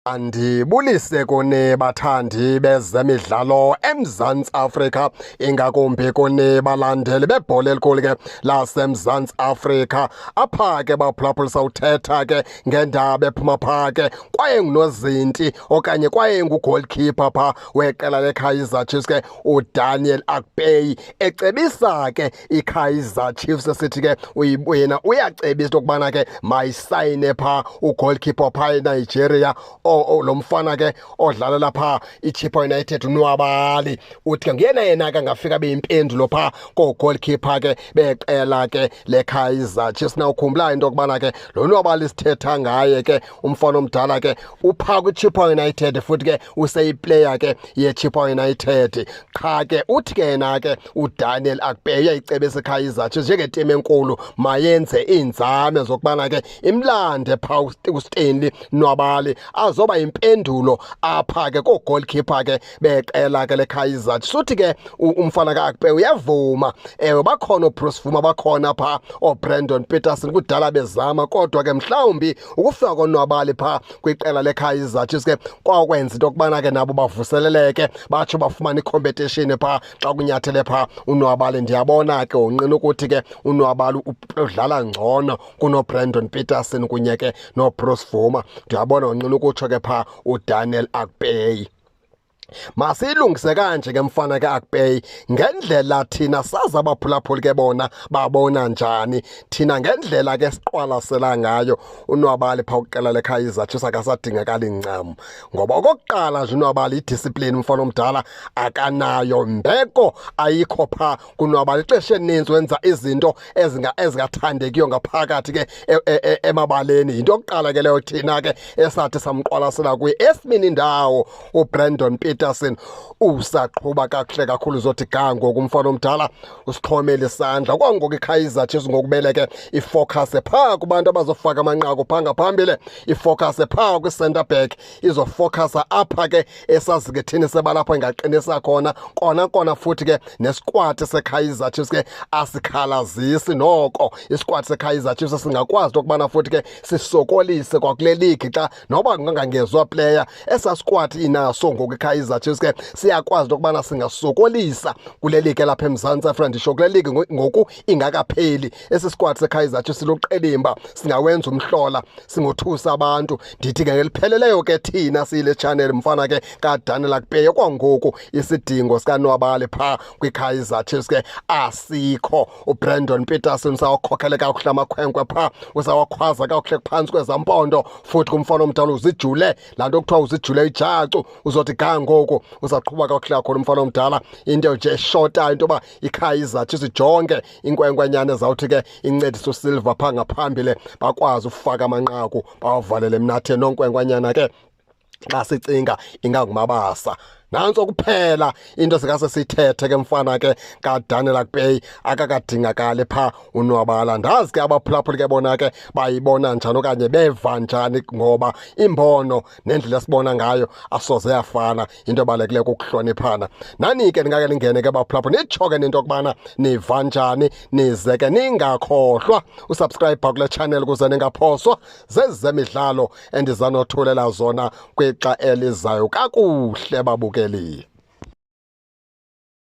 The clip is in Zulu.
Andibulise kuni bathandi bezemidlalo eMzantsi Afrika, ingakumbi kuni balandeli bebhola elikhulu ke laseMzantsi Afrika. Apha ke baphulaphulisa uthetha ke ngendaba ephuma phaa ke kwaye ngunozinti okanye kwaye ngugoalkeeper phaa weqela leKaizer Chiefs ke uDaniel Akpeyi, ecebisa ke iKaizer Chiefs esithi ke yena uyacebisa into yokubana ke mayisayine phaa ugoalkeeper phaa eNigeria lo mfana ke odlala lapha iChippa United uNwabali. Uthi ke nguyena yena ke angafika beyimpendulo phaa kogoalkeeper ke beqela ke leKaizer Chiefs. Na ukhumbula into yokubana ke lo Nwabali sithetha ngaye ke umfana omdala ke uphaa kwiChippa United futhi ke useyiplayer ke yeChippa United. Qha ke uthi ke yena ke uDaniel Akpeyi uyayicebisa iKaizer Chiefs njengetimu enkulu mayenze iinzame zokubana ke imlande phaa uStanley Nwabali azoba impendulo apha ke kogoalkeeper ke beqela ke leKaizer. Suthi ke umfana kaAkpeyi uyavuma, ewe bakhona uBruce Vuma, bakhona phaa oBrandon Peterson kudala bezama, kodwa ke mhlawumbi ukufika konwabali phaa kwiqela leKaizer Chiefs ke kwakwenza into yokubana ke nabo bavuseleleke batsho bafumana icompetition phaa xa kunyathele phaa uNwabali. Ndiyabona ke unqina ukuthi ke uNwabali udlala ngcono kunoBrandon Peterson kunye ke noBruce Vuma. Ndiyabona unqina ukutsho ke phaa uDaniel Akpeyi. Masiyilungise kanje ke mfana ke Akpeyi ngendlela thina saza abaphulaphuli ke bona babona njani, thina ngendlela ke siqwalasela ngayo uNwabali phaa uqela leKaizer Chiefs akasadingakali ncam, ngoba okokuqala nje uNwabali idiscipline umfana omdala akanayo, mbeko ayikho phaa kuNwabali. Ixesha elininzi wenza izinto ezingathandekiyo ngaphakathi ke emabaleni. Yinto yokuqala ke leyo thina ke esathi samqwalasela kuye. Esibini indawo uBrandon Peterson usaqhuba kakuhle kakhulu, zothi ga ngoku umfana omdala usixhomela isandla. Kwangoku iKaizer Chiefs ngokubele ke ifocus phaa kubantu abazofaka amanqaku phaa ngaphambili, ifocus phaa kwi-centre back, izofocusa apha ke esazi ke thini sebalapho ingaqinisa khona kona futhi ke nesquad seKaizer Chiefs ke asikhalazisi noko. Isquad seKaizer Chiefs singakwazi ukubana futhi ke sisokolise kwakule league xa noba ngangangezwa player. Esa squad inaso ngoku iKaizer Chiefs ke siyakwazi ukubana singasokolisa kule league lapha eMzantsi Afrika. Ndisho kule league ngoku ingakapheli, esi squad seKaizer Chiefs siluqelimba, singawenza umhlola, singothusa abantu. Ndithi ke ngelipheleleyo ke thina siyile channel mfana ke kaDaniel Akpeyi, kwangoku isidingo sikaNwabali phaa kwiKaizer Chiefs ke asikho. uBrandon Peterson usawakhokhele kakuhle amakhwenkwe phaa, usawakhwaza kakuhle phantsi kwezampondo, futhi kumfana omdala uzijule laa nto kuthiwa uzijule ijacu. Uzothi ga ngoku uzaqhuba kakuhle kakhulu umfana omdala. Into nje eshotayo into yoba iKaizer Chiefs ijonge inkwenkwenyana ezawuthi ke incedise uSilver phaa ngaphambili, bakwazi ukufaka amanqaku bawavalele emnatheni. Nonkwenkwenyana ke xa sicinga ingangumabasa. Nantso kuphela into sikase sithethe ke mfana ke kaDaniel Akpeyi, akakadingakali phaa uNwabali. Andazi ke abaphulaphuli ke bona ke bayibona njani okanye beva njani, ngoba imbono nendlela esibona ngayo asoze yafana. Into ebalulekileyo kukuhloniphana. Nani ke ndingake ningene ke abaphulaphuli nitsho ke nento yokubana niva njani, nize ke ningakhohlwa usubscribe kule channel ukuze ningaphoswa zezemidlalo endizanothulela zona kwixa elizayo kakuhle babukeli.